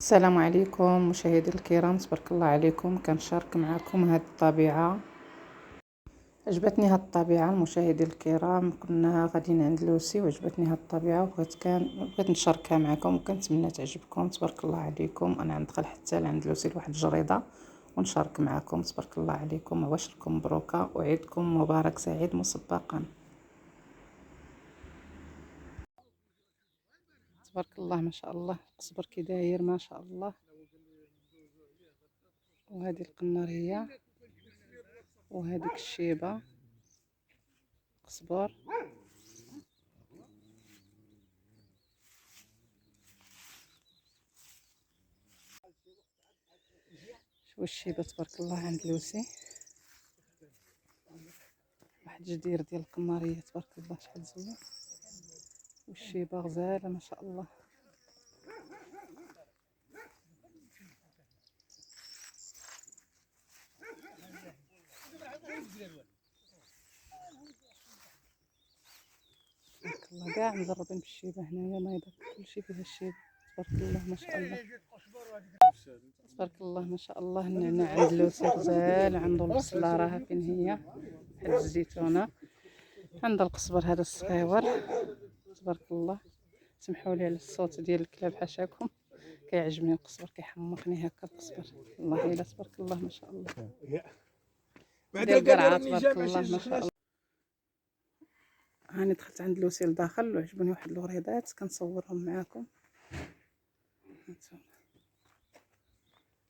السلام عليكم مشاهدي الكرام، تبارك الله عليكم. كنشارك معكم هذه الطبيعه. عجبتني هذه الطبيعه مشاهدي الكرام. كنا غاديين عند لوسي وعجبتني هذه الطبيعه بغيت نشاركها معكم وكنتمنى تعجبكم. تبارك الله عليكم. انا ندخل حتى لعند لوسي لواحد الجريده ونشارك معكم. تبارك الله عليكم، عواشركم مبروكه وعيدكم مبارك سعيد مسبقا. تبارك الله ما شاء الله. القزبر كي داير ما شاء الله. وهذه القناريه وهذيك الشيبه قزبر. شوفوا الشيبه تبارك الله عند لوسي. واحد جدير ديال القماريه تبارك الله شحال زوين. والشيبه غزاله ما شاء الله. تبارك الله كاع مجربين بالشيبه هنايا، نايضه كلشي فيها الشيبه تبارك الله ما شاء الله. تبارك الله ما شاء الله. النعناع عند لوسي غزال. عنده البصله راها فين هي بحال الزيتونه. عنده القزبر هذا الصغيور تبارك الله. سمحوا لي على الصوت ديال الكلاب حاشاكم، كيعجبني القزبر كيحمقني هكا القزبر. والله الا تبارك الله ما شاء الله. ديال القرعه تبارك الله ما شاء الله. هاني دخلت عند لوسي لداخل وعجبوني واحد الوريضات كنصورهم معاكم.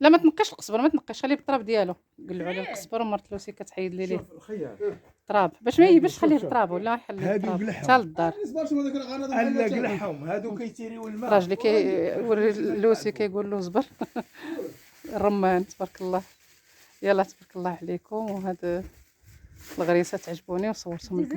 لا ما تنقيش القزبر، ما تنقيش، خليه بالطراب ديالو. قلعوا على القزبر ومرت لوسي كتحيد لي ليه التراب باش ما يبش. خليه بالطراب ولا يحل التراب حتى للدار. الا قلعهم هادو كيتيريو الماء. راجلي كيوري لوسي كيقول له صبر. الرمان تبارك الله. يلا تبارك الله عليكم. وهاد الغريسه تعجبوني وصورتهم لكم.